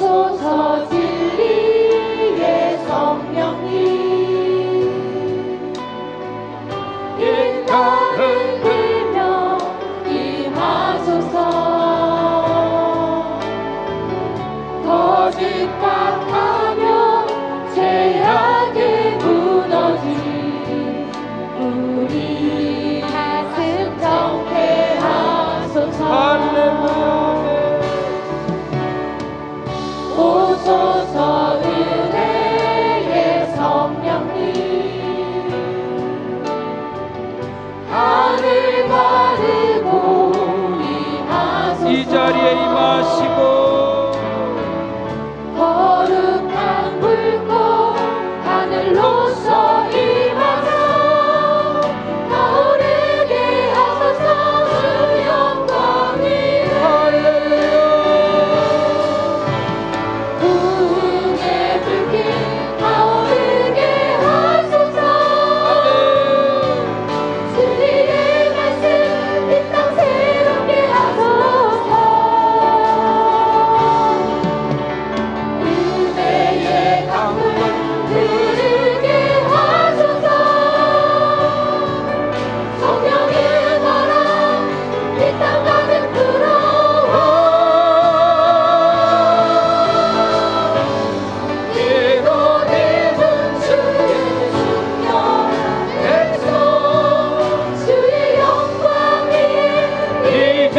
오소서 진리의 성령님 일터를 들며 임하소서 거짓말하며 죄악에 무너진 우리 가슴 정케하소서 오소서 은혜의 성령님 하늘 가르고 임하소서 이 자리에 임하시고 거룩한 불꽃 하늘로서 임하사 타오르게 하소서 주 영광이네 부흥의 불길 타오르게 하소서 진리의 말씀 이 땅 새롭게 하소서 은혜의 강물 흐르게 하소서 성령의 바람 이 땅 가득 불어와 이로 입은 주의 순결한 백성 주의 영광이 이제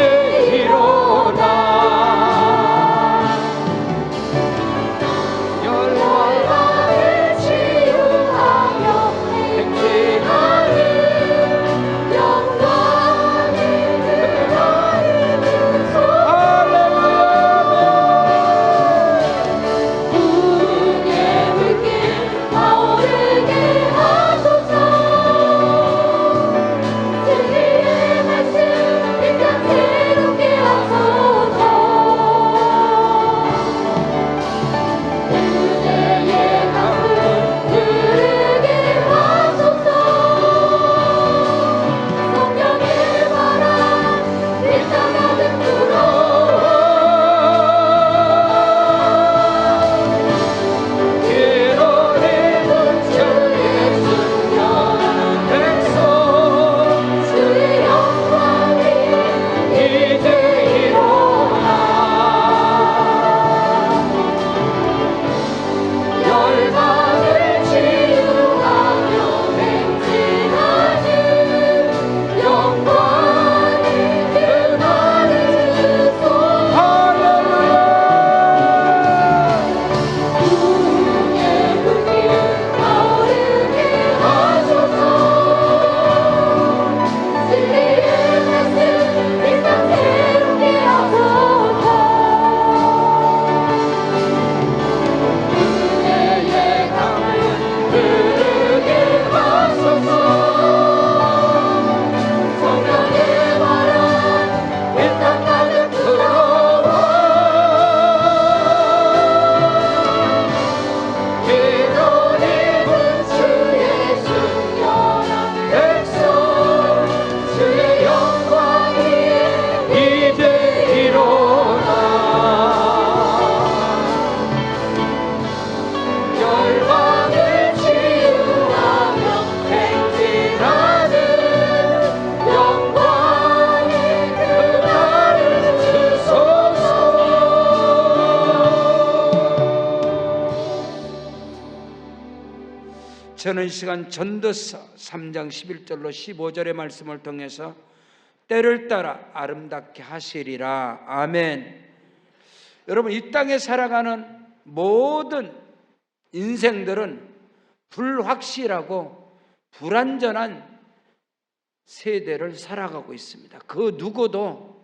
일어나 열방을 치유하며 행진하는 영광이 그날을 부흥의 불길 타오르게 하소서 진리의 말씀 이 땅 새롭게 하소서 은혜의 강물 흐르게 하소서 성령의 바람 이 땅 가득 불어와 기로 입은 주의 순결한 백성 주의 영광이 이제 일어나 열방을 치유하며 행진하는 영광이 그날을 주소서 부흥의 불길 타오르게 하소서 진리의 말씀 이 땅 새롭게 하소서 은혜의 강물 흐르게 하소서 성령의 바람 이 땅 가득 불어와 기로 입은 주의 순결한 백성 주의 영광이 이제 일어나 열방을 치유하며 행진하는 영광이 그날을 주소서 저는 이 시간 전도서 3장 11절로 15절의 말씀을 통해서 때를 따라 아름답게 하시리라. 아멘. 여러분, 이 땅에 살아가는 모든 인생들은 불확실하고 불안전한 세대를 살아가고 있습니다. 그 누구도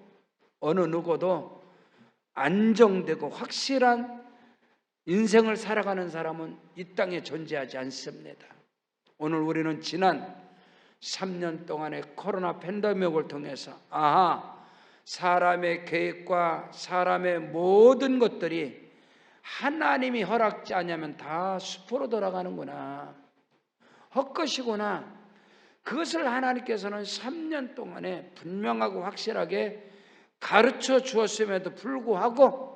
어느 누구도 안정되고 확실한 인생을 살아가는 사람은 이 땅에 존재하지 않습니다. 오늘 우리는 지난 3년 동안의 코로나 팬데믹을 통해서 사람의 계획과 사람의 모든 것들이 하나님이 허락지 않으면 다 수포로 돌아가는구나, 헛것이구나, 그것을 하나님께서는 3년 동안에 분명하고 확실하게 가르쳐 주었음에도 불구하고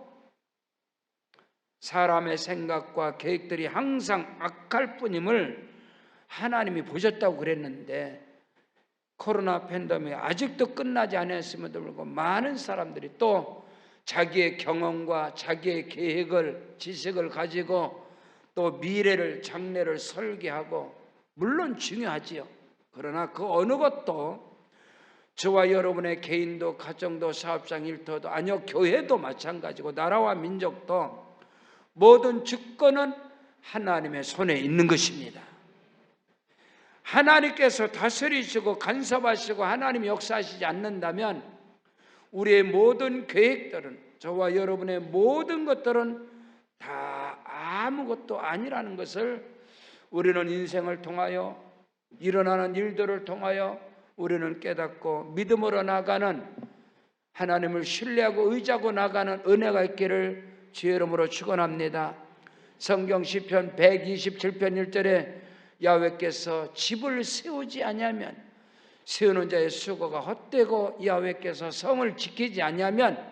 사람의 생각과 계획들이 항상 악할 뿐임을 하나님이 보셨다고 그랬는데, 코로나 팬데믹이 아직도 끝나지 않았음에도 불구하고 많은 사람들이 또 자기의 경험과 자기의 계획을, 지식을 가지고 또 미래를, 장래를 설계하고, 물론 중요하지요. 그러나 그 어느 것도 저와 여러분의 개인도, 가정도, 사업장, 일터도, 아니요 교회도 마찬가지고 나라와 민족도 모든 주권은 하나님의 손에 있는 것입니다. 하나님께서 다스리시고 간섭하시고 하나님이 역사하시지 않는다면 우리의 모든 계획들은, 저와 여러분의 모든 것들은 다 아무것도 아니라는 것을 우리는 인생을 통하여, 일어나는 일들을 통하여 우리는 깨닫고 믿음으로 나가는, 하나님을 신뢰하고 의지하고 나가는 은혜가 있기를 주의 이름으로 축원합니다. 성경 시편 127편 1절에 야훼께서 집을 세우지 아니하면 세우는 자의 수고가 헛되고 야훼께서 성을 지키지 아니하면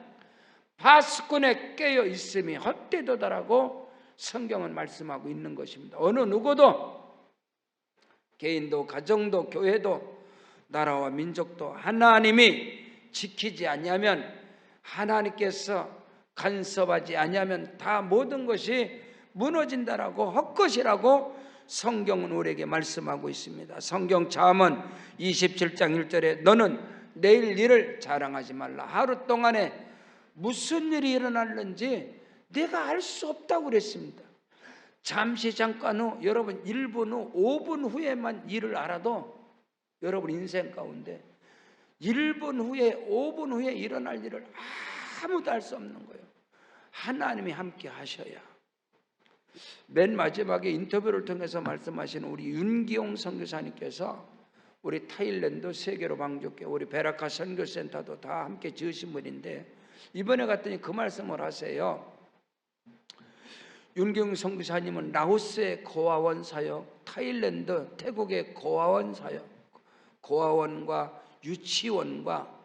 파수꾼에 깨어 있음이 헛되도다라고 성경은 말씀하고 있는 것입니다. 어느 누구도, 개인도, 가정도, 교회도, 나라와 민족도 하나님이 지키지 아니하면, 하나님께서 간섭하지 아니하면 다 모든 것이 무너진다라고, 헛것이라고 성경은 우리에게 말씀하고 있습니다. 성경 잠언 27장 1절에 너는 내일 일을 자랑하지 말라. 하루 동안에 무슨 일이 일어날는지 내가 알 수 없다고 그랬습니다. 잠시 잠깐 후, 여러분 1분 후, 5분 후에만 일을 알아도 여러분 인생 가운데 1분 후에, 5분 후에 일어날 일을 아무도 알 수 없는 거예요. 하나님이 함께 하셔야. 맨 마지막에 인터뷰를 통해서 말씀하신 우리 윤기용 선교사님께서 우리 타일랜드 세계로 방족회, 우리 베라카 선교센터도 다 함께 지으신 분인데, 이번에 갔더니 그 말씀을 하세요. 윤기용 선교사님은 라오스의 고아원 사역, 타일랜드, 태국의 고아원 사역, 고아원과 유치원과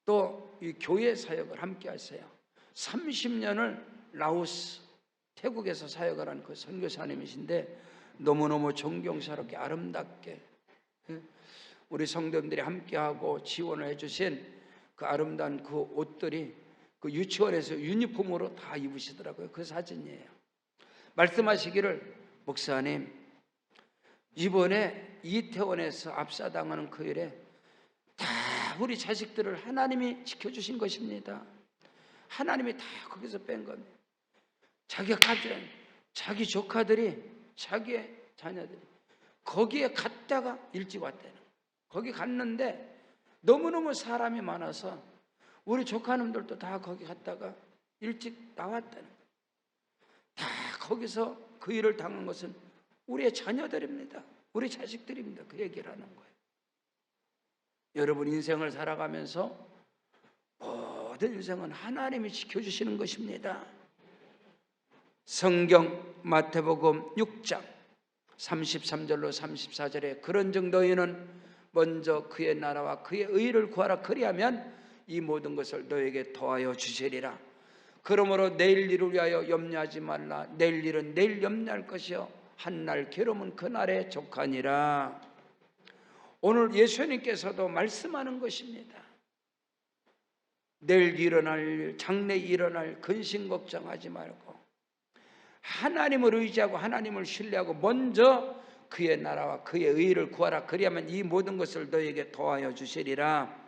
또 이 교회 사역을 함께 하세요. 30년을 라오스, 태국에서 사역을 한 그 선교사님이신데 너무너무 존경스럽게 아름답게 우리 성도님들이 함께하고 지원을 해주신 그 아름다운 그 옷들이 그 유치원에서 유니폼으로 다 입으시더라고요. 그 사진이에요. 말씀하시기를, 목사님 이번에 이태원에서 압사당하는 그 일에 다 우리 자식들을 하나님이 지켜주신 것입니다. 하나님이 다 거기서 뺀 겁니다. 자기 가족, 자기 조카들이, 자기의 자녀들이 거기에 갔다가 일찍 왔다는 거예요. 거기 갔는데 너무너무 사람이 많아서 우리 조카놈들도 다 거기 갔다가 일찍 나왔다는 거예요. 다 거기서 그 일을 당한 것은 우리의 자녀들입니다. 우리 자식들입니다. 그 얘기를 하는 거예요. 여러분 인생을 살아가면서 모든 인생은 하나님이 지켜주시는 것입니다. 성경 마태복음 6장 33절로 34절에 그런즉 너희는 먼저 그의 나라와 그의 의를 구하라. 그리하면 이 모든 것을 너에게 더하여 주시리라. 그러므로 내일 일을 위하여 염려하지 말라. 내일 일은 내일 염려할 것이요 한날 괴로움은 그날에 족하니라. 오늘 예수님께서도 말씀하는 것입니다. 내일 일어날 일, 장래 일어날 근심 걱정하지 말고 하나님을 의지하고 하나님을 신뢰하고 먼저 그의 나라와 그의 의를 구하라. 그리하면 이 모든 것을 너에게 더하여 주시리라.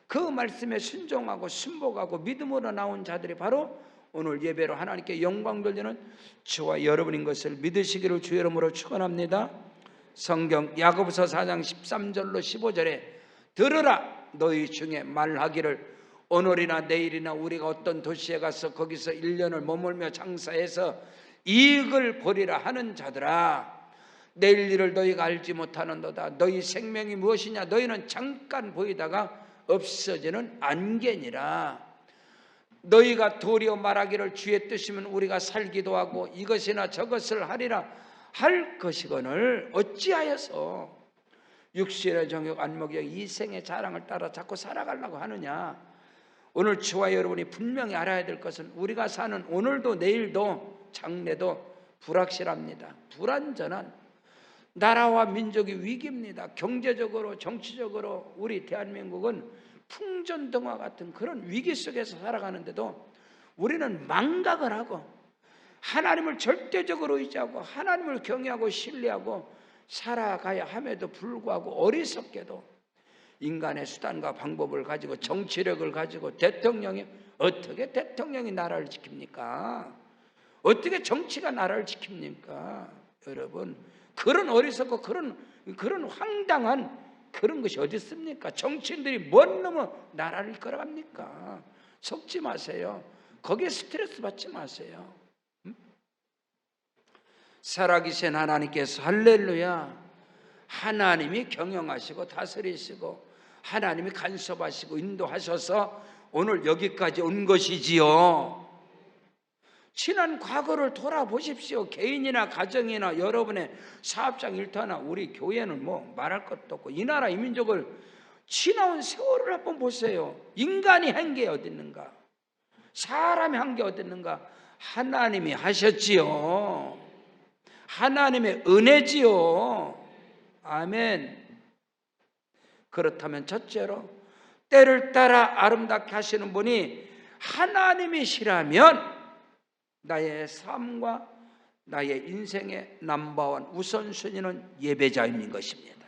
그 말씀에 순종하고 순복하고 믿음으로 나온 자들이 바로 오늘 예배로 하나님께 영광 돌리는 저와 여러분인 것을 믿으시기를 주의 이름으로 축원합니다. 성경 야고보서 4장 13절로 15절에 들으라. 너희 중에 말하기를 오늘이나 내일이나 우리가 어떤 도시에 가서 거기서 1년을 머물며 장사해서 이익을 보리라 하는 자들아, 내일 일을 너희가 알지 못하는도다. 너희 생명이 무엇이냐? 너희는 잠깐 보이다가 없어지는 안개니라. 너희가 도리어 말하기를 주의 뜻이면 우리가 살기도 하고 이것이나 저것을 하리라 할 것이거늘 어찌하여서 육신의 정욕 안목의 이 생의 자랑을 따라 자꾸 살아가려고 하느냐. 오늘 저와 여러분이 분명히 알아야 될 것은 우리가 사는 오늘도 내일도 장래도 불확실합니다. 불안전한 나라와 민족이 위기입니다. 경제적으로, 정치적으로 우리 대한민국은 풍전등화 같은 그런 위기 속에서 살아가는데도 우리는 망각을 하고 하나님을 절대적으로 의지하고 하나님을 경외하고 신뢰하고 살아가야 함에도 불구하고 어리석게도 인간의 수단과 방법을 가지고 정치력을 가지고 어떻게 대통령이 나라를 지킵니까? 어떻게 정치가 나라를 지킵니까? 여러분, 그런 어리석고 그런 황당한 그런 것이 어디 있습니까? 정치인들이 뭔 놈의 나라를 이끌어갑니까? 속지 마세요. 거기에 스트레스 받지 마세요. 살아계신 하나님께서 할렐루야, 하나님이 경영하시고 다스리시고 하나님이 간섭하시고 인도하셔서 오늘 여기까지 온 것이지요. 지난 과거를 돌아보십시오. 개인이나 가정이나 여러분의 사업장 일터나 우리 교회는 뭐 말할 것도 없고 이 나라 이 민족을 지나온 세월을 한번 보세요. 인간이 한 게 어디 있는가? 사람이 한 게 어디 있는가? 하나님이 하셨지요. 하나님의 은혜지요. 아멘. 그렇다면 첫째로 때를 따라 아름답게 하시는 분이 하나님이시라면 나의 삶과 나의 인생의 넘버원 우선순위는 예배자인 것입니다.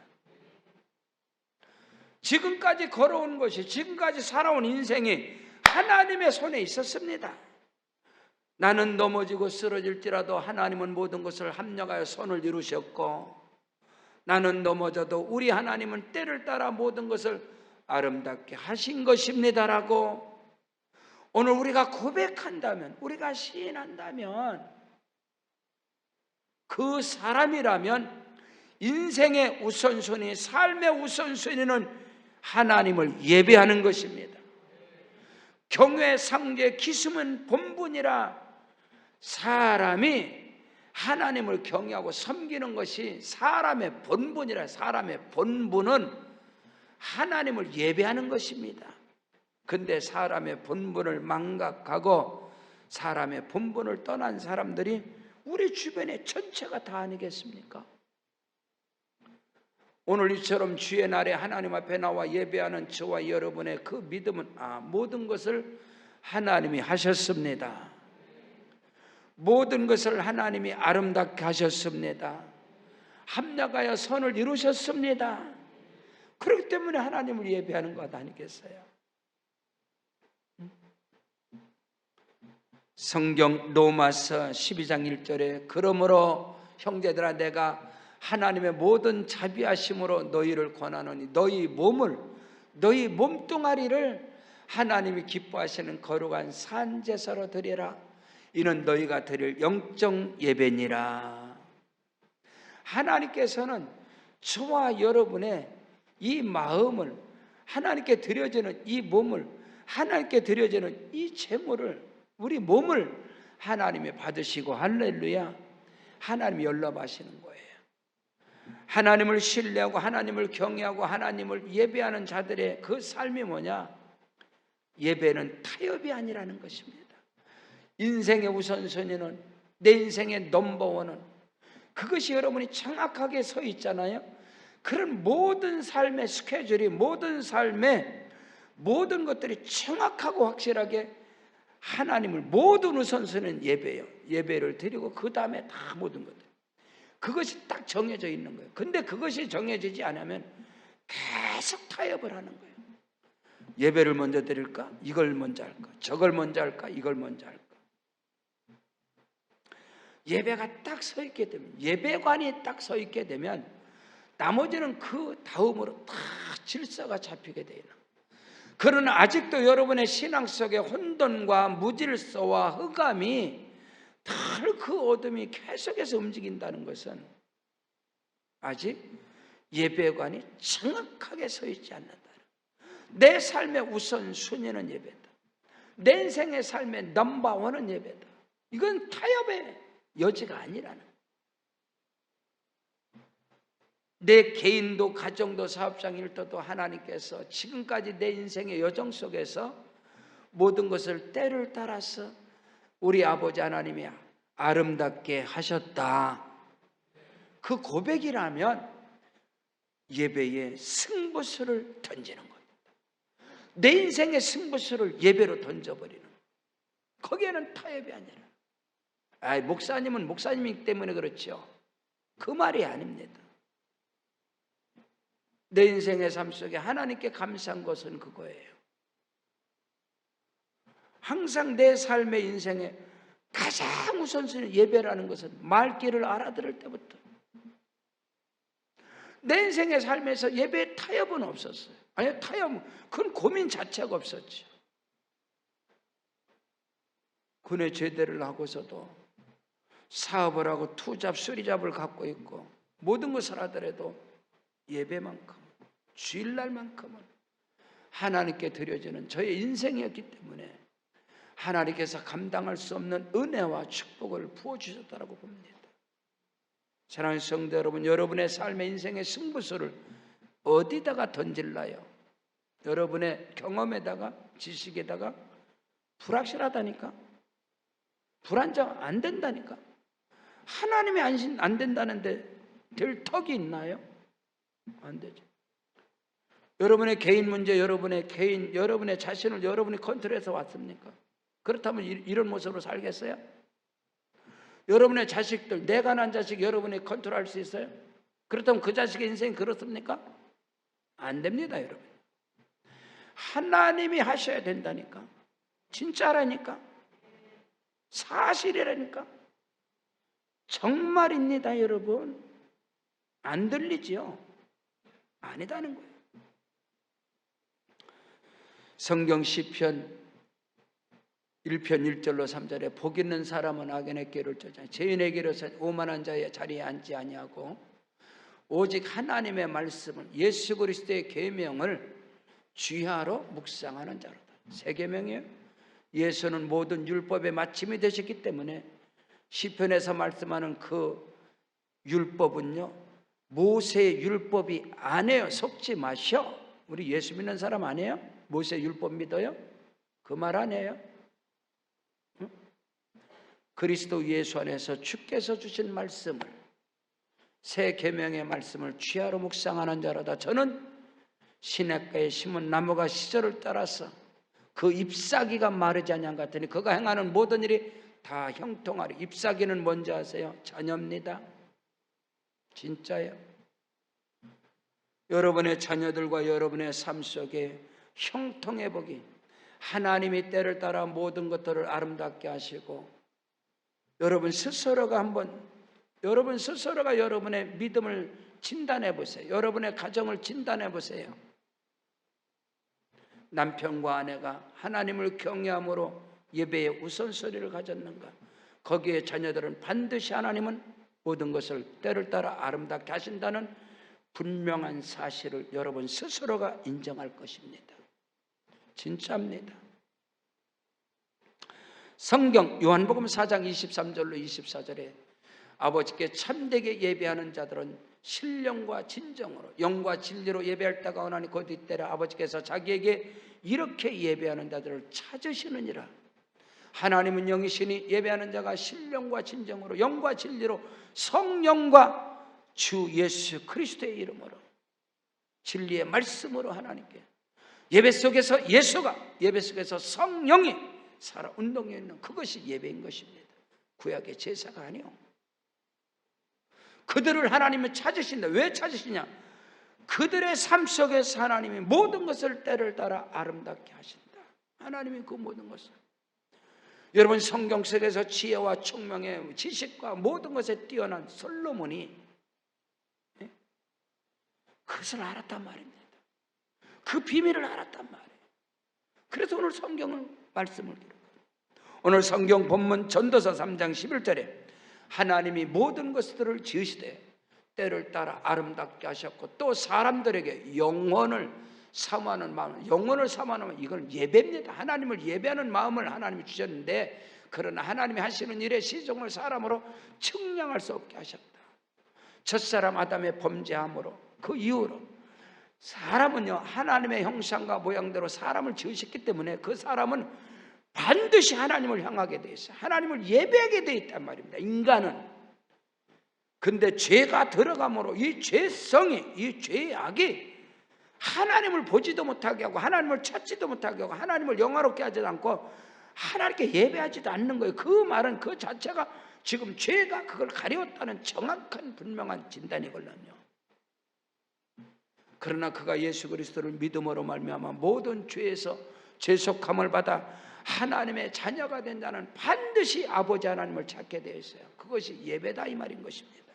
지금까지 걸어온 것이, 지금까지 살아온 인생이 하나님의 손에 있었습니다. 나는 넘어지고 쓰러질지라도 하나님은 모든 것을 합력하여 손을 이루셨고, 나는 넘어져도 우리 하나님은 때를 따라 모든 것을 아름답게 하신 것입니다라고 오늘 우리가 고백한다면, 우리가 시인한다면, 그 사람이라면 인생의 우선순위, 삶의 우선순위는 하나님을 예배하는 것입니다. 경외, 상제, 기쁨은 본분이라 사람이 하나님을 경외하고 섬기는 것이 사람의 본분이라. 사람의 본분은 하나님을 예배하는 것입니다. 근데 사람의 본분을 망각하고 사람의 본분을 떠난 사람들이 우리 주변의 전체가 다 아니겠습니까? 오늘 이처럼 주의 날에 하나님 앞에 나와 예배하는 저와 여러분의 그 믿음은 모든 것을 하나님이 하셨습니다. 모든 것을 하나님이 아름답게 하셨습니다. 합력하여 선을 이루셨습니다. 그렇기 때문에 하나님을 예배하는 것 아니겠어요? 성경 로마서 12장 1절에 그러므로 형제들아 내가 하나님의 모든 자비하심으로 너희를 권하노니 너희 몸뚱아리를 하나님이 기뻐하시는 거룩한 산제사로 드리라. 이는 너희가 드릴 영적 예배니라. 하나님께서는 저와 여러분의 이 마음을, 하나님께 드려지는 이 몸을, 하나님께 드려지는 이 제물을, 우리 몸을 하나님이 받으시고 할렐루야, 하나님이 연락하시는 거예요. 하나님을 신뢰하고 하나님을 경외하고 하나님을 예배하는 자들의 그 삶이 뭐냐? 예배는 타협이 아니라는 것입니다. 인생의 우선순위는, 내 인생의 넘버원은, 그것이 여러분이 정확하게 서 있잖아요. 그런 모든 삶의 스케줄이, 모든 삶의 모든 것들이 정확하고 확실하게 하나님을, 모든 우선순위는 예배예요. 예배를 드리고 그 다음에 다 모든 것들, 그것이 딱 정해져 있는 거예요. 근데 그것이 정해지지 않으면 계속 타협을 하는 거예요. 예배를 먼저 드릴까? 이걸 먼저 할까? 저걸 먼저 할까? 이걸 먼저 할까? 예배가 딱 서 있게 되면, 예배관이 딱 서 있게 되면 나머지는 그 다음으로 다 질서가 잡히게 되는. 그러나 아직도 여러분의 신앙 속에 혼돈과 무질서와 흑암이 늘 그 어둠이 계속해서 움직인다는 것은 아직 예배관이 정확하게 서 있지 않는다. 내 삶의 우선순위는 예배다. 내 인생의 삶의 넘버원은 예배다. 이건 타협의 여지가 아니라는. 내 개인도 가정도 사업장 일터도 하나님께서 지금까지 내 인생의 여정 속에서 모든 것을 때를 따라서 우리 아버지 하나님이 아름답게 하셨다. 그 고백이라면 예배에 승부수를 던지는 겁니다. 내 인생의 승부수를 예배로 던져버리는, 거기에는 타협이 아니라 목사님은 목사님이기 때문에 그렇죠. 그 말이 아닙니다. 내 인생의 삶 속에 하나님께 감사한 것은 그거예요. 항상 내 삶의 인생에 가장 우선순위 예배라는 것은 말귀를 알아들을 때부터 내 인생의 삶에서 예배의 타협은 없었어요. 아니, 타협은 그건 고민 자체가 없었죠. 군의 제대를 하고서도 사업을 하고 투잡, 수리잡을 갖고 있고 모든 것을 하더라도 예배만큼, 주일날만큼은 하나님께 드려지는 저의 인생이었기 때문에 하나님께서 감당할 수 없는 은혜와 축복을 부어주셨다고 봅니다. 사랑하는 성도 여러분, 여러분의 삶의 인생의 승부수를 어디다가 던질라요? 여러분의 경험에다가, 지식에다가? 불확실하다니까? 불안정 안 된다니까? 하나님이 안 된다는데 될 턱이 있나요? 안 되죠. 여러분의 개인 문제, 여러분의 자신을 여러분이 컨트롤해서 왔습니까? 그렇다면 이런 모습으로 살겠어요? 여러분의 자식들, 내가 난 자식 여러분이 컨트롤할 수 있어요? 그렇다면 그 자식의 인생이 그렇습니까? 안 됩니다, 여러분. 하나님이 하셔야 된다니까. 진짜라니까. 사실이라니까. 정말입니다, 여러분. 안 들리지요? 아니다는 거예요. 성경 시편 1편 1절로 3절에 복 있는 사람은 악인의 길을 쫓아 죄인의 길을 오만한 자의 자리에 앉지 아니하고 오직 하나님의 말씀을, 예수 그리스도의 계명을 주야로 묵상하는 자로다. 세 계명이에요. 예수는 모든 율법의 마침이 되셨기 때문에 시편에서 말씀하는 그 율법은요, 모세의 율법이 아니에요. 속지 마셔. 우리 예수 믿는 사람 아니에요? 모세 율법 믿어요? 그 말 아니에요? 응? 그리스도 예수 안에서 주께서 주신 말씀을, 새 계명의 말씀을 주야로 묵상하는 자로다. 저는 시냇가에 심은 나무가 시절을 따라서 그 잎사귀가 마르지 아니한 것 같으니 그가 행하는 모든 일이 다 형통하리. 잎사귀는 뭔지 아세요? 자녀입니다. 진짜예요. 여러분의 자녀들과 여러분의 삶 속에 형통해 보기, 하나님이 때를 따라 모든 것들을 아름답게 하시고 여러분 스스로가 여러분의 믿음을 진단해 보세요. 여러분의 가정을 진단해 보세요. 남편과 아내가 하나님을 경외함으로 예배의 우선순위를 가졌는가? 거기에 자녀들은 반드시 하나님은 모든 것을 때를 따라 아름답게 하신다는 분명한 사실을 여러분 스스로가 인정할 것입니다. 진짜입니다. 성경 요한복음 4장 23절로 24절에 아버지께 참되게 예배하는 자들은 신령과 진정으로 영과 진리로 예배할 때가 오나니 곧 이때라 아버지께서 자기에게 이렇게 예배하는 자들을 찾으시느니라. 하나님은 영이시니 예배하는 자가 신령과 진정으로 영과 진리로 성령과 주 예수 그리스도의 이름으로 진리의 말씀으로 하나님께 예배 속에서 예배 속에서 성령이 살아 운동해 있는 그것이 예배인 것입니다. 구약의 제사가 아니요. 그들을 하나님은 찾으신다. 왜 찾으시냐? 그들의 삶 속에서 하나님이 모든 것을 때를 따라 아름답게 하신다. 하나님이 그 모든 것을, 여러분 성경 속에서 지혜와 총명의 지식과 모든 것에 뛰어난 솔로몬이 그것을 알았단 말입니다. 그 비밀을 알았단 말이에요. 그래서 오늘 성경을 말씀을 기록합니다. 오늘 성경 본문 전도서 3장 11절에 하나님이 모든 것들을 지으시되 때를 따라 아름답게 하셨고 또 사람들에게 영혼을 사모하는 마음, 이건 예배입니다. 하나님을 예배하는 마음을 하나님이 주셨는데, 그러나 하나님이 하시는 일에 시종을 사람으로 측량할 수 없게 하셨다. 첫사람 아담의 범죄함으로 그 이후로 사람은요 하나님의 형상과 모양대로 사람을 지으셨기 때문에 그 사람은 반드시 하나님을 향하게 돼 있어요. 하나님을 예배하게 돼 있단 말입니다. 인간은. 근데 죄가 들어감으로 이 죄성이, 이 죄악이 하나님을 보지도 못하게 하고 하나님을 찾지도 못하게 하고 하나님을 영화롭게 하지도 않고 하나님께 예배하지도 않는 거예요. 그 말은 그 자체가 지금 죄가 그걸 가려웠다는 정확한 분명한 진단이거든요. 그러나 그가 예수 그리스도를 믿음으로 말미암아 모든 죄에서 죄속함을 받아 하나님의 자녀가 된 자는 반드시 아버지 하나님을 찾게 되어 있어요. 그것이 예배다 이 말인 것입니다.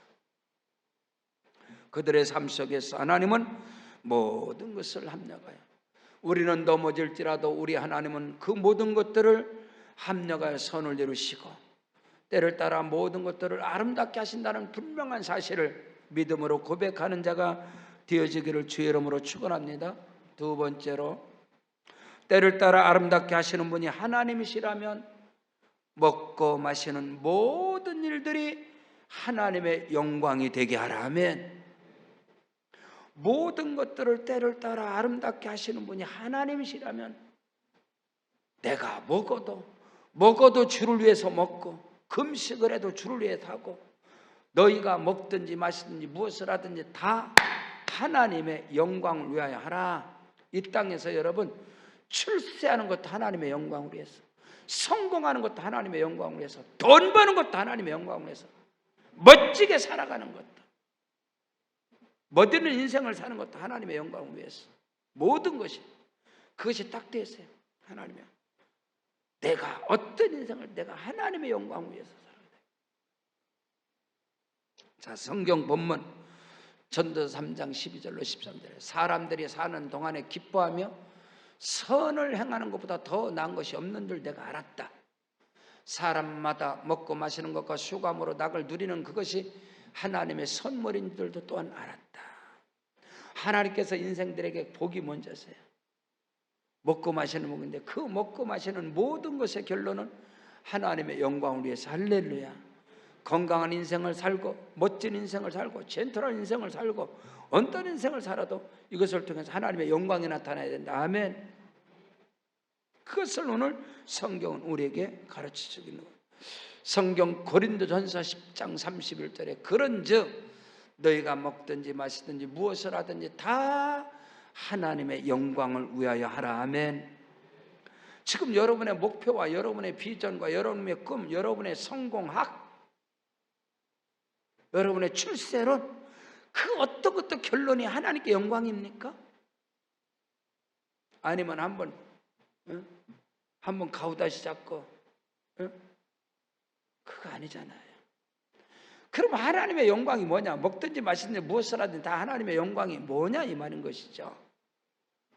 그들의 삶 속에서 하나님은 모든 것을 합력하여, 우리는 넘어질지라도 우리 하나님은 그 모든 것들을 합력하여 선을 이루시고 때를 따라 모든 것들을 아름답게 하신다는 분명한 사실을 믿음으로 고백하는 자가 되어지기를 주의 이름으로 축원합니다. 두 번째로, 때를 따라 아름답게 하시는 분이 하나님이시라면 먹고 마시는 모든 일들이 하나님의 영광이 되게 하라. 아멘. 모든 것들을 때를 따라 아름답게 하시는 분이 하나님이시라면 내가 먹어도 주를 위해서 먹고 금식을 해도 주를 위해서 하고 너희가 먹든지 마시든지 무엇을 하든지 다 하나님의 영광을 위하여 하라. 이 땅에서 여러분, 출세하는 것도 하나님의 영광을 위해서, 성공하는 것도 하나님의 영광을 위해서, 돈 버는 것도 하나님의 영광을 위해서, 멋지게 살아가는 것도, 멋있는 인생을 사는 것도 하나님의 영광을 위해서, 모든 것이 그것이 딱 되어 있어요. 하나님의, 내가 어떤 인생을 내가 하나님의 영광을 위해서 살아야 돼. 자, 성경 본문 전도서 3장 12절로 13절에 사람들이 사는 동안에 기뻐하며 선을 행하는 것보다 더 나은 것이 없는 줄 내가 알았다. 사람마다 먹고 마시는 것과 수감으로 낙을 누리는 그것이 하나님의 선물인 줄도 또한 알았다. 하나님께서 인생들에게 복이 뭔지 아세요? 먹고 마시는 복인데 그 먹고 마시는 모든 것의 결론은 하나님의 영광을 위해서, 할렐루야. 건강한 인생을 살고 멋진 인생을 살고 젠틀한 인생을 살고 어떤 인생을 살아도 이것을 통해서 하나님의 영광이 나타나야 된다. 아멘. 그것을 오늘 성경은 우리에게 가르치고 있는 거예요. 성경 고린도전서 10장 31절에 그런즉 너희가 먹든지 마시든지 무엇을 하든지 다 하나님의 영광을 위하여 하라. 아멘. 지금 여러분의 목표와 여러분의 비전과 여러분의 꿈, 여러분의 성공학, 여러분의 출세론, 그 어떤 것도 결론이 하나님께 영광입니까? 아니면 한번 가우다시 잡고 그거 아니잖아요. 그럼 하나님의 영광이 뭐냐? 먹든지 마시든지 무엇을 하든지 다 하나님의 영광이 뭐냐 이 말인 것이죠.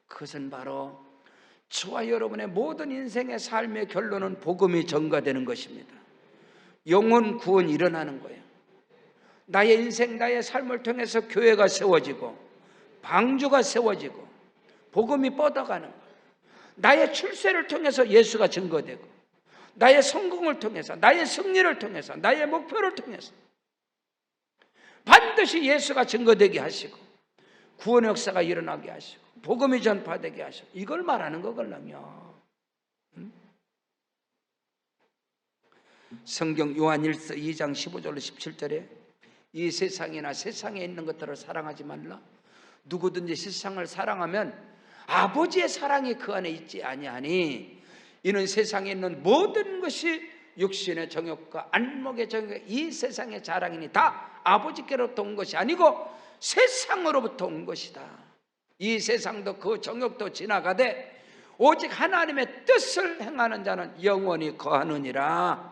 그것은 바로 저와 여러분의 모든 인생의 삶의 결론은 복음이 전가되는 것입니다. 영혼 구원이 일어나는 거예요. 나의 인생, 나의 삶을 통해서 교회가 세워지고 방주가 세워지고 복음이 뻗어가는 거예요. 나의 출세를 통해서 예수가 증거되고 나의 성공을 통해서, 나의 승리를 통해서, 나의 목표를 통해서 반드시 예수가 증거되게 하시고 구원의 역사가 일어나게 하시고 복음이 전파되게 하시고 이걸 말하는 거거든요. 성경 요한일서 2장 15절로 17절에 이 세상이나 세상에 있는 것들을 사랑하지 말라. 누구든지 세상을 사랑하면 아버지의 사랑이 그 안에 있지 아니하니 이는 세상에 있는 모든 것이 육신의 정욕과 안목의 정욕, 이 세상의 자랑이니 다 아버지께로부터 온 것이 아니고 세상으로부터 온 것이다. 이 세상도 그 정욕도 지나가되 오직 하나님의 뜻을 행하는 자는 영원히 거하느니라.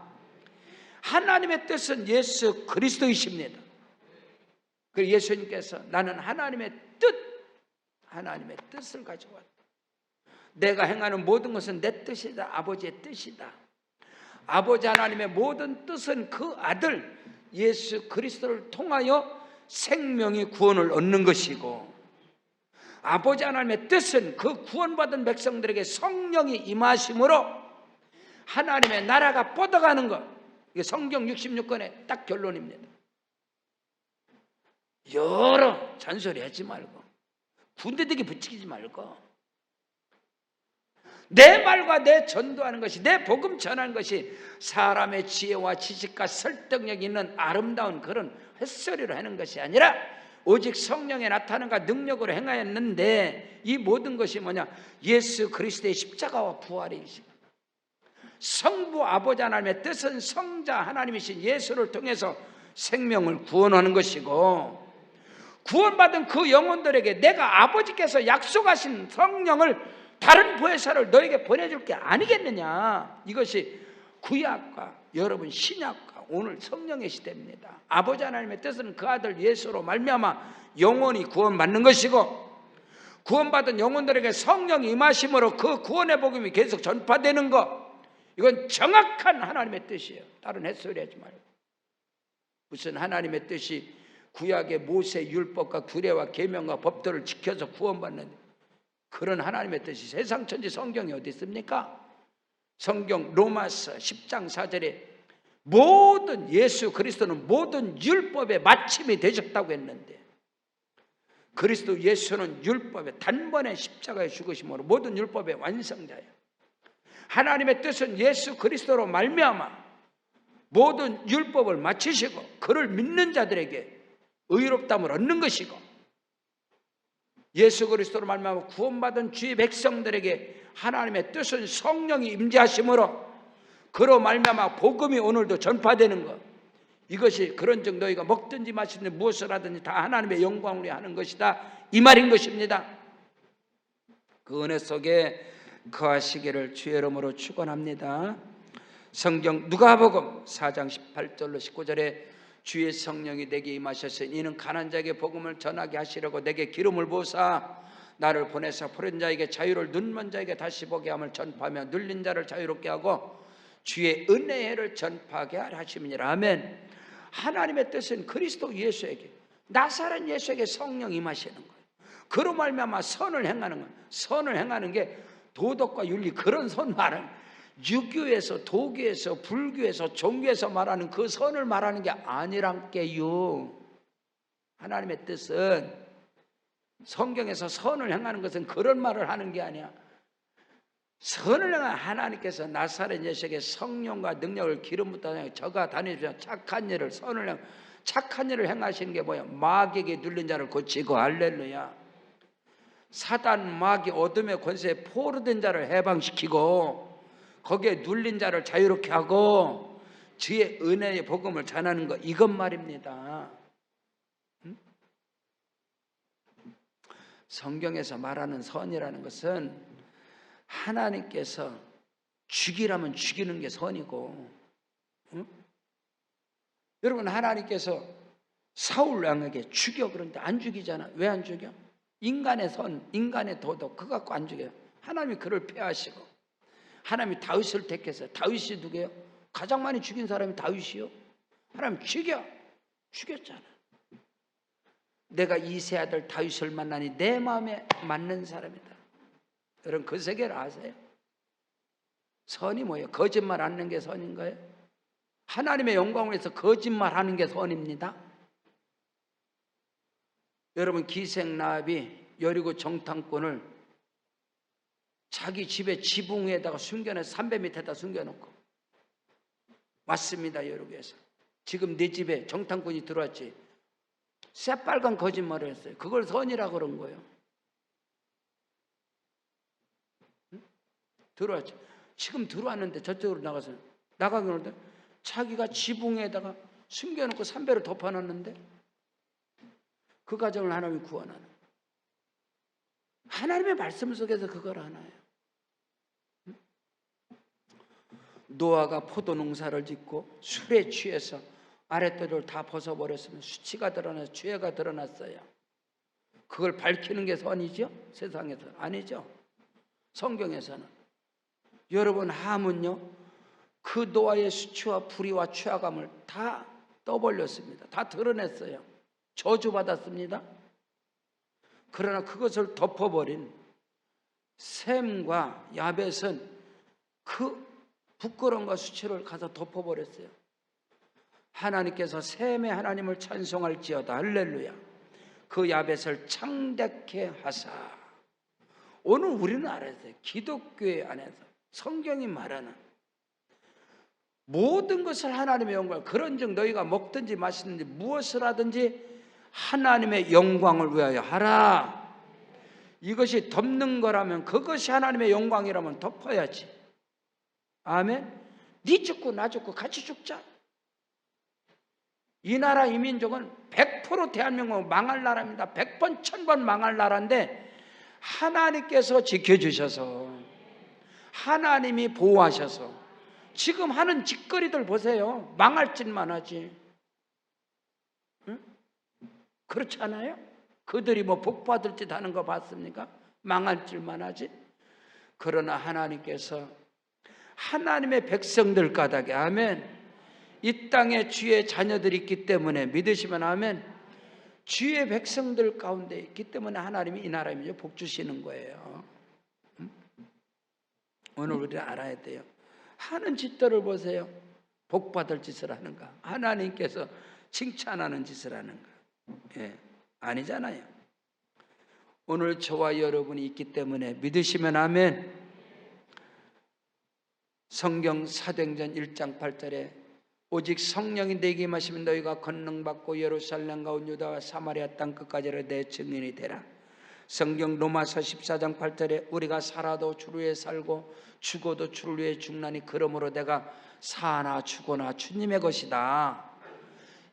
하나님의 뜻은 예수 그리스도이십니다. 그리고 예수님께서 나는 하나님의 뜻을 가지고 왔다. 내가 행하는 모든 것은 내 뜻이다. 아버지의 뜻이다. 아버지 하나님의 모든 뜻은 그 아들 예수 그리스도를 통하여 생명이 구원을 얻는 것이고, 아버지 하나님의 뜻은 그 구원받은 백성들에게 성령이 임하심으로 하나님의 나라가 뻗어가는 것. 이게 성경 66권의 딱 결론입니다. 여러 잔소리 하지 말고 군대되게 붙이지 말고 내 말과 내 전도하는 것이, 내 복음 전하는 것이 사람의 지혜와 지식과 설득력 있는 아름다운 그런 헛소리로 하는 것이 아니라 오직 성령의 나타남과 능력으로 행하였는데, 이 모든 것이 뭐냐? 예수 그리스도의 십자가와 부활이시. 성부 아버지 하나님의 뜻은 성자 하나님이신 예수를 통해서 생명을 구원하는 것이고, 구원받은 그 영혼들에게 내가 아버지께서 약속하신 성령을, 다른 보혜사를 너에게 보내줄 게 아니겠느냐. 이것이 구약과 여러분 신약과 오늘 성령의 시대입니다. 아버지 하나님의 뜻은 그 아들 예수로 말미암아 영혼이 구원받는 것이고, 구원받은 영혼들에게 성령이 임하심으로 그 구원의 복음이 계속 전파되는 것, 이건 정확한 하나님의 뜻이에요. 다른 햇소리 하지 말고. 무슨 하나님의 뜻이 구약의 모세 율법과 규례와 계명과 법도를 지켜서 구원받는 그런 하나님의 뜻이 세상 천지 성경에 어디 있습니까? 성경 로마서 10장 4절에 모든 예수 그리스도는 모든 율법의 마침이 되셨다고 했는데, 그리스도 예수는 율법의 단번에 십자가에 죽으심으로 모든 율법의 완성자예요. 하나님의 뜻은 예수 그리스도로 말미암아 모든 율법을 마치시고 그를 믿는 자들에게 의롭다함을 얻는 것이고, 예수 그리스도로 말미암아 구원받은 주의 백성들에게 하나님의 뜻은 성령이 임재하심으로 그로 말미암아 복음이 오늘도 전파되는 것, 이것이 그런즉 너희가 먹든지 마시든지 무엇을 하든지 다 하나님의 영광을 위해 하는 것이다, 이 말인 것입니다. 그 은혜 속에 거하시기를 주의 이름으로 축원합니다. 성경 누가복음 4장 18절로 19절에 주의 성령이 내게 임하셨으니 이는 가난한 자에게 복음을 전하게 하시려고 내게 기름을 부으사 나를 보내사 포른 자에게 자유를, 눈먼 자에게 다시 보게 함을 전파하며 눌린 자를 자유롭게 하고 주의 은혜의 해를 전파하게 하려 하심이니라. 아멘. 하나님의 뜻은 그리스도 예수에게, 나사렛 예수에게 성령 임하시는 거예요. 그로 말미암아 선을 행하는 거예요. 선을 행하는 게 도덕과 윤리, 그런 선 말은 유교에서, 도교에서, 불교에서, 종교에서 말하는 그 선을 말하는 게 아니란께요. 하나님의 뜻은, 성경에서 선을 행하는 것은 그런 말을 하는 게 아니야. 선을 행한 하나님께서 나사렛 예수에게 성령과 능력을 기름 붓다 저가 다니시며 착한 일을, 선을 행, 착한 일을 행하시는 게 뭐야? 마귀에게 눌린 자를 고치고, 할렐루야. 사단 마귀 어둠의 권세에 포로된 자를 해방시키고 거기에 눌린 자를 자유롭게 하고 주의 은혜의 복음을 전하는 것, 이것 말입니다. 성경에서 말하는 선이라는 것은 하나님께서 죽이라면 죽이는 게 선이고, 여러분 하나님께서 사울 왕에게 죽여 그러는데 안 죽이잖아. 왜 안 죽여? 인간의 선, 인간의 도덕 그거 갖고 안 죽여요. 하나님이 그를 폐하시고 하나님이 다윗을 택했어요. 다윗이 누구예요? 가장 많이 죽인 사람이 다윗이요. 하나님 죽였잖아. 내가 이세 아들 다윗을 만나니 내 마음에 맞는 사람이다. 여러분 그 세계를 아세요? 선이 뭐예요? 거짓말 않는 게 선인가요? 하나님의 영광을 위해서 거짓말하는 게 선입니다. 여러분 기생라합이 여리고 정탐꾼을 자기 집에 지붕 위에다가 숨겨놓고 담배 밑에다 숨겨놓고 왔습니다. 여리고에서 지금 네 집에 정탐꾼이 들어왔지. 새빨간 거짓말을 했어요. 그걸 선이라고 그런 거예요. 응? 들어왔죠. 지금 들어왔는데 저쪽으로 나가서 나가기로 자기가 지붕에다가 숨겨놓고 담배를 덮어놨는데 그 가정을 하나님이 구원하는, 하나님의 말씀 속에서 그걸 하나요. 노아가 포도 농사를 짓고 술에 취해서 아랫도리를 다 벗어버렸으면 수치가 드러나서 죄가 드러났어요. 그걸 밝히는 게 선이죠? 세상에서는 아니죠. 성경에서는. 여러분 함은요 그 노아의 수치와 불의와 취하감을 다 떠벌렸습니다. 다 드러냈어요. 저주받았습니다. 그러나 그것을 덮어버린 셈과 야벳은 그 부끄러움과 수치를 가서 덮어버렸어요. 하나님께서 셈의 하나님을 찬송할지어다, 할렐루야. 그 야벳을 창대케 하사 오늘 우리는 알아야 돼요. 기독교회 안에서 성경이 말하는 모든 것을 하나님의 영광, 그런즉 너희가 먹든지 마시든지 무엇을 하든지 하나님의 영광을 위하여 하라. 이것이 덮는 거라면, 그것이 하나님의 영광이라면 덮어야지. 아멘. 네 죽고 나 죽고 같이 죽자. 이 나라 이 민족은 100% 대한민국은 망할 나라입니다. 100번 1000번 망할 나라인데 하나님께서 지켜주셔서, 하나님이 보호하셔서 지금 하는 짓거리들 보세요. 망할 짓만 하지. 응? 그렇지 않아요? 그들이 뭐 복받을 짓 하는 거 봤습니까? 망할 짓만 하지. 그러나 하나님께서 하나님의 백성들 까닭에, 아멘, 이 땅에 주의 자녀들이 있기 때문에, 믿으시면 아멘, 주의 백성들 가운데 있기 때문에 하나님이 이 나라에 복 주시는 거예요. 오늘 우리는 알아야 돼요. 하는 짓들을 보세요. 복받을 짓을 하는가? 하나님께서 칭찬하는 짓을 하는가? 예, 아니잖아요. 오늘 저와 여러분이 있기 때문에, 믿으시면 아멘. 성경 사도행전 1장 8절에 오직 성령이 내게 임하시면 너희가 권능받고 예루살렘과 온 유다와 사마리아 땅 끝까지를 내 증인이 되라. 성경 로마서 14장 8절에 우리가 살아도 주를 위해 살고 죽어도 주를 위해 죽나니 그러므로 내가 사나 죽거나 주님의 것이다.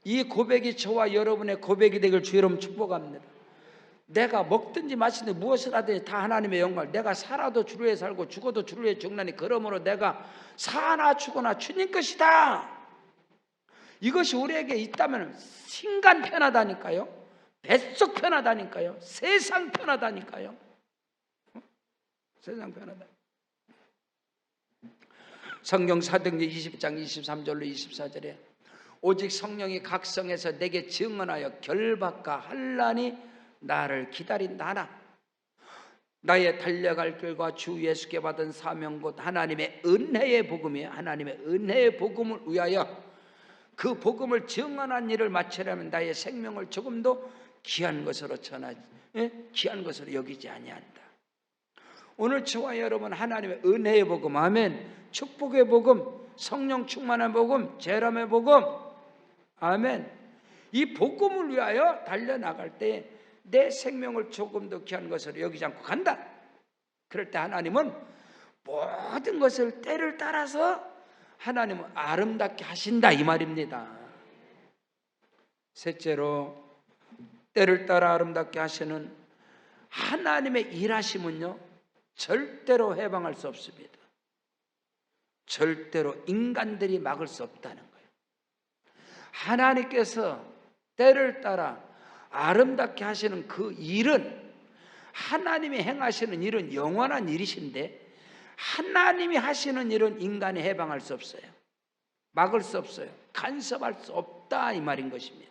이 고백이 저와 여러분의 고백이 되길 주 여러분 축복합니다. 내가 먹든지 마시든지 무엇을 하든지 다 하나님의 영광. 내가 살아도 주를 위해 살고 죽어도 주를 위해 죽나니 그러므로 내가 사나 죽거나 주님 것이다. 이것이 우리에게 있다면 신간 편하다니까요. 뱃속 편하다니까요. 세상 편하다니까요. 세상 편하다. 성경 사도행전 20장 23절로 24절에 오직 성령이 각성해서 내게 증언하여 결박과 환난이 나를 기다린다 하나 나의 달려갈 길과 주 예수께 받은 사명 곧 하나님의 은혜의 복음이에요. 하나님의 은혜의 복음을 위하여 그 복음을 증언한 일을 마치려면 나의 생명을 조금도 귀한 것으로 전하지, 귀한 것으로 여기지 아니한다. 오늘 저와 여러분 하나님의 은혜의 복음, 아멘, 축복의 복음, 성령 충만한 복음, 제람의 복음, 아멘, 이 복음을 위하여 달려나갈 때 내 생명을 조금 더 귀한 것으로 여기지 않고 간다. 그럴 때 하나님은 모든 것을 때를 따라서 하나님은 아름답게 하신다 이 말입니다. 셋째로, 때를 따라 아름답게 하시는 하나님의 일하심은요 절대로 해방할 수 없습니다. 절대로 인간들이 막을 수 없다는 거예요. 하나님께서 때를 따라 아름답게 하시는 그 일은, 하나님이 행하시는 일은 영원한 일이신데 하나님이 하시는 일은 인간이 해방할 수 없어요. 막을 수 없어요. 간섭할 수 없다 이 말인 것입니다.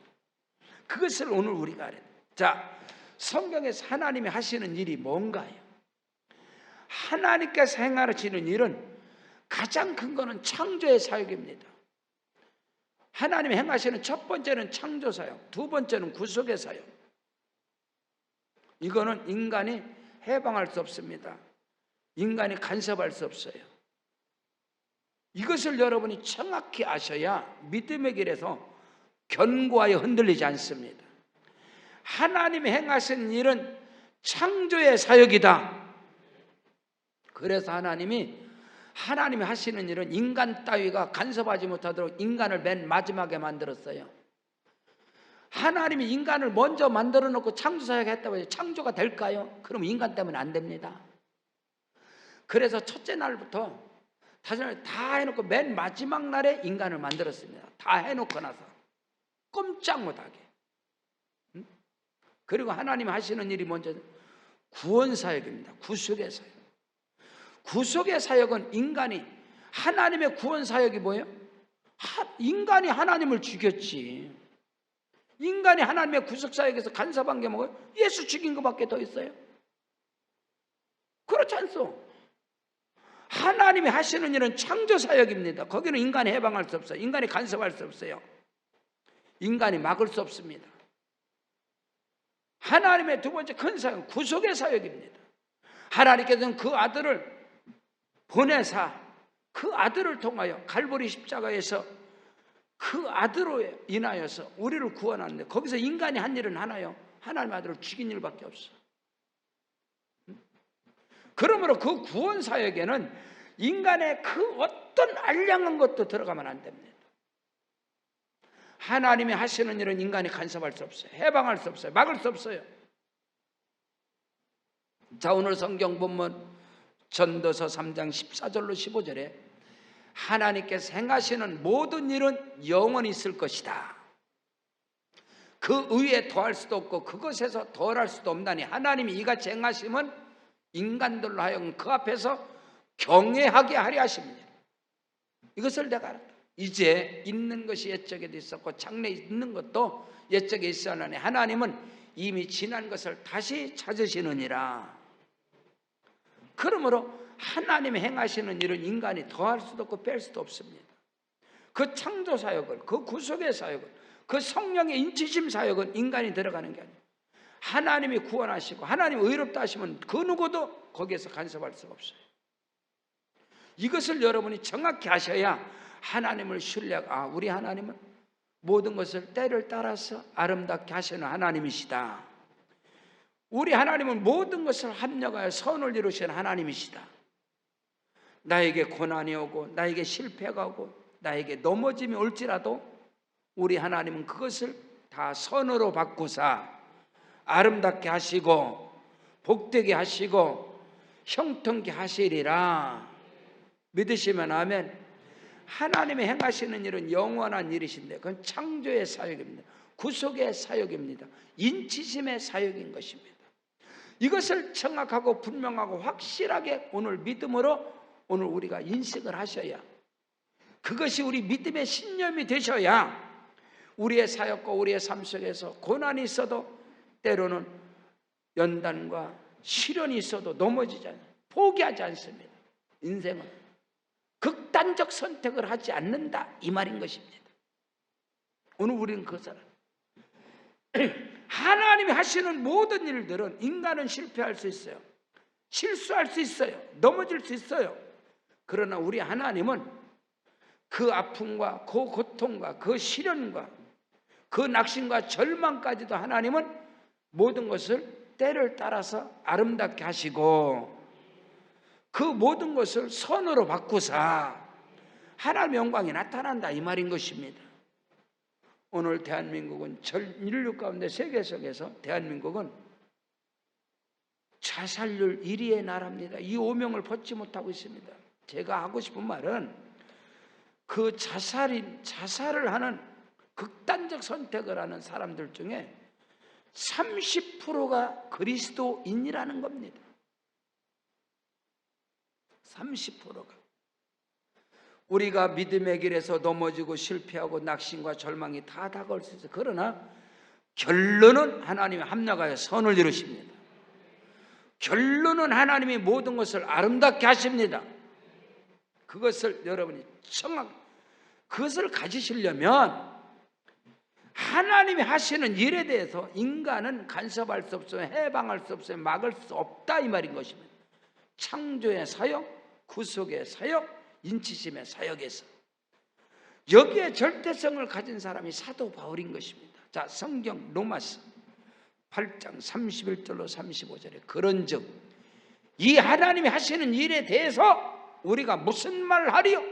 그것을 오늘 우리가 알아야 돼요. 자, 성경에서 하나님이 하시는 일이 뭔가요? 하나님께서 행하시는 일은 가장 큰 거는 창조의 사역입니다. 하나님이 행하시는 첫 번째는 창조 사역, 두 번째는 구속의 사역. 이거는 인간이 해방할 수 없습니다. 인간이 간섭할 수 없어요. 이것을 여러분이 정확히 아셔야 믿음의 길에서 견고하여 흔들리지 않습니다. 하나님이 행하시는 일은 창조의 사역이다. 그래서 하나님이 하시는 일은 인간 따위가 간섭하지 못하도록 인간을 맨 마지막에 만들었어요. 하나님이 인간을 먼저 만들어 놓고 창조사역 했다고 해서 창조가 될까요? 그럼 인간 때문에 안 됩니다. 그래서 첫째 날부터 다 해놓고 맨 마지막 날에 인간을 만들었습니다. 다 해놓고 나서 꼼짝 못하게. 그리고 하나님 하시는 일이 먼저 구원사역입니다. 구속의 사역. 구속의 사역은 인간이, 하나님의 구원사역이 뭐예요? 인간이 하나님을 죽였지. 인간이 하나님의 구속사역에서 간섭한 게 뭐예요? 예수 죽인 것밖에 더 있어요? 그렇지 않소. 하나님이 하시는 일은 창조사역입니다. 거기는 인간이 해방할 수 없어요. 인간이 간섭할 수 없어요. 인간이 막을 수 없습니다. 하나님의 두 번째 큰 사역은 구속의 사역입니다. 하나님께서는 그 아들을 보내사 그 아들을 통하여 갈보리 십자가에서 그 아들로 인하여서 우리를 구원하는데, 거기서 인간이 한 일은 하나요? 하나님의 아들을 죽인 일밖에 없어. 그러므로 그 구원 사역에는 인간의 그 어떤 알량한 것도 들어가면 안 됩니다. 하나님이 하시는 일은 인간이 간섭할 수 없어요. 해방할 수 없어요. 막을 수 없어요. 자, 오늘 성경 본문 전도서 3장 14절로 15절에 하나님께서 행하시는 모든 일은 영원히 있을 것이다. 그 위에 더할 수도 없고 그것에서 덜할 수도 없나니 하나님이 이같이 행하심은 인간들로 하여금 그 앞에서 경외하게 하려 하십니다. 이것을 내가 알았다. 이제 있는 것이 옛적에도 있었고 장래에 있는 것도 옛적에 있었나니 하나님은 이미 지난 것을 다시 찾으시느니라. 그러므로 하나님이 행하시는 일은 인간이 더할 수도 없고 뺄 수도 없습니다. 그 창조 사역을, 그 구속의 사역을, 그 성령의 인치심 사역은 인간이 들어가는 게 아니에요. 하나님이 구원하시고 하나님이 의롭다 하시면 그 누구도 거기에서 간섭할 수가 없어요. 이것을 여러분이 정확히 하셔야 하나님을 신뢰하고, 우리 하나님은 모든 것을 때를 따라서 아름답게 하시는 하나님이시다. 우리 하나님은 모든 것을 합력하여 선을 이루시는 하나님이시다. 나에게 고난이 오고 나에게 실패가 오고 나에게 넘어짐이 올지라도 우리 하나님은 그것을 다 선으로 바꾸사 아름답게 하시고 복되게 하시고 형통케 하시리라. 믿으시면 아멘. 하나님이 행하시는 일은 영원한 일이신데 그건 창조의 사역입니다. 구속의 사역입니다. 인치심의 사역인 것입니다. 이것을 정확하고 분명하고 확실하게 오늘 믿음으로 오늘 우리가 인식을 하셔야, 그것이 우리 믿음의 신념이 되셔야 우리의 사역과 우리의 삶 속에서 고난이 있어도 때로는 연단과 시련이 있어도 넘어지지 않아요. 포기하지 않습니다. 인생은 극단적 선택을 하지 않는다, 이 말인 것입니다. 오늘 우리는 그것을 하나님이 하시는 모든 일들은 인간은 실패할 수 있어요. 실수할 수 있어요. 넘어질 수 있어요. 그러나 우리 하나님은 그 아픔과 그 고통과 그 시련과 그 낙심과 절망까지도 하나님은 모든 것을 때를 따라서 아름답게 하시고 그 모든 것을 선으로 바꾸사 하나님의 영광이 나타난다, 이 말인 것입니다. 오늘 대한민국은 전 인류 가운데 세계 속에서 대한민국은 자살률 1위의 나라입니다. 이 오명을 벗지 못하고 있습니다. 제가 하고 싶은 말은 그 자살을 하는 극단적 선택을 하는 사람들 중에 30%가 그리스도인이라는 겁니다. 30%가. 우리가 믿음의 길에서 넘어지고 실패하고 낙심과 절망이 다 다가올 수 있어요. 그러나 결론은 하나님이 합력하여 선을 이루십니다. 결론은 하나님이 모든 것을 아름답게 하십니다. 그것을 여러분이 그것을 가지시려면 하나님이 하시는 일에 대해서 인간은 간섭할 수 없어요. 해방할 수 없어요. 막을 수 없다, 이 말인 것입니다. 창조의 사역, 구속의 사역, 인치심의 사역에서 여기에 절대성을 가진 사람이 사도 바울인 것입니다. 자, 성경 로마서 8장 31절로 35절에 그런즉 이 하나님이 하시는 일에 대해서 우리가 무슨 말을 하리요?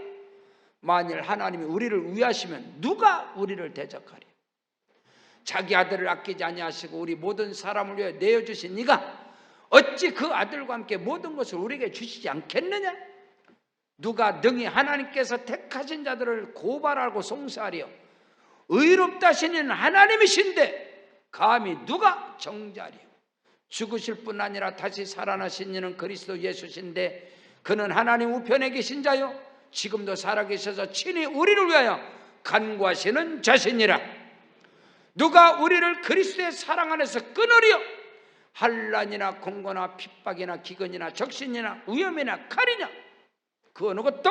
만일 하나님이 우리를 위하시면 누가 우리를 대적하리요? 자기 아들을 아끼지 아니하시고 우리 모든 사람을 위해 내어주신 이가 어찌 그 아들과 함께 모든 것을 우리에게 주시지 않겠느냐? 누가 능히 하나님께서 택하신 자들을 고발하고 송사하리요? 의롭다 하신 이는 하나님이신데 감히 누가 정죄하리요? 죽으실 뿐 아니라 다시 살아나신 이는 그리스도 예수신데 그는 하나님 우편에 계신 자요 지금도 살아계셔서 친히 우리를 위하여 간구하시는 자신이라. 누가 우리를 그리스도의 사랑 안에서 끊으리요? 환난이나 공고나 핍박이나 기근이나 적신이나 위험이나 칼이냐? 그 어느 것도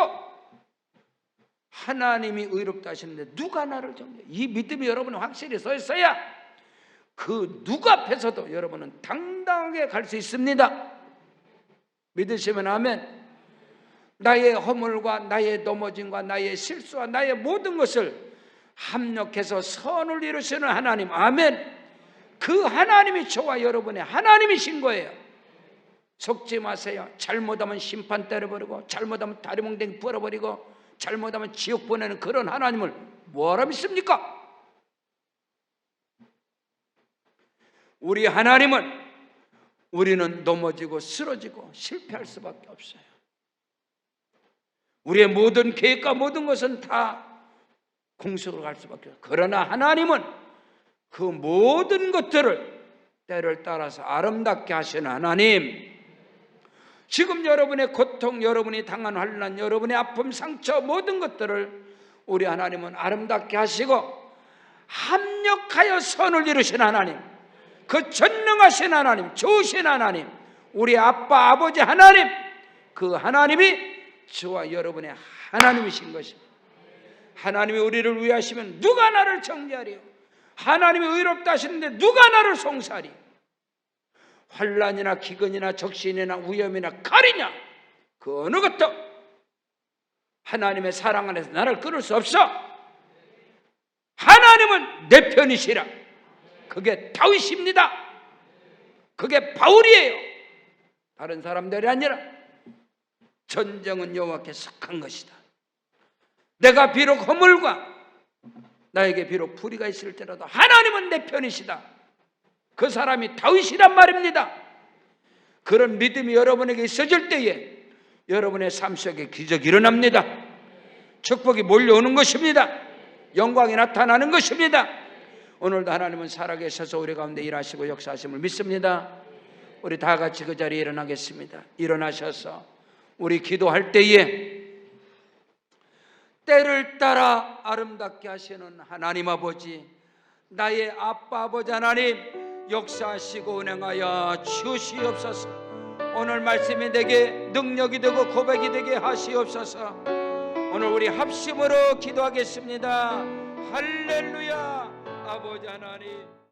하나님이 의롭다 하시는데 누가 나를 정죄해? 이 믿음이 여러분이 확실히 서 있어야 그 누구 앞에서도 여러분은 당당하게 갈 수 있습니다. 믿으시면 아멘. 나의 허물과 나의 넘어짐과 나의 실수와 나의 모든 것을 합력해서 선을 이루시는 하나님, 아멘. 그 하나님이 저와 여러분의 하나님이신 거예요. 속지 마세요. 잘못하면 심판 때려버리고, 잘못하면 다리 몽댕이 부어버리고, 잘못하면 지옥 보내는 그런 하나님을 뭐하러 믿습니까? 우리 하나님은 우리는 넘어지고 쓰러지고 실패할 수밖에 없어요. 우리의 모든 계획과 모든 것은 다 공석으로 갈 수밖에 없어요. 그러나 하나님은 그 모든 것들을 때를 따라서 아름답게 하시는 하나님, 지금 여러분의 고통, 여러분이 당한 환난, 여러분의 아픔, 상처 모든 것들을 우리 하나님은 아름답게 하시고 합력하여 선을 이루신 하나님, 그 전능하신 하나님, 좋으신 하나님, 우리 아빠, 아버지 하나님, 그 하나님이 저와 여러분의 하나님이신 것입니다. 하나님이 우리를 위하시면 누가 나를 정죄하리요? 하나님이 의롭다 하시는데 누가 나를 송사하리? 환난이나 기근이나 적신이나 위험이나 칼이냐, 그 어느 것도 하나님의 사랑 안에서 나를 끊을 수 없어. 하나님은 내 편이시라. 그게 다윗입니다. 그게 바울이에요. 다른 사람들이 아니라 전쟁은 여호와께 속한 것이다. 내가 비록 허물과 나에게 비록 불의가 있을지라도 하나님은 내 편이시다. 그 사람이 다윗이란 말입니다. 그런 믿음이 여러분에게 있어질 때에 여러분의 삶 속에 기적이 일어납니다. 축복이 몰려오는 것입니다. 영광이 나타나는 것입니다. 오늘도 하나님은 살아계셔서 우리 가운데 일하시고 역사하심을 믿습니다. 우리 다 같이 그 자리에 일어나겠습니다. 일어나셔서 우리 기도할 때에 때를 따라 아름답게 하시는 하나님 아버지, 나의 아빠 아버지 하나님, 역사하시고 은행하여 주시옵소서. 오늘 말씀이 되게 능력이 되고 고백이 되게 하시옵소서. 오늘 우리 합심으로 기도하겠습니다. 할렐루야. 아버지 하나님,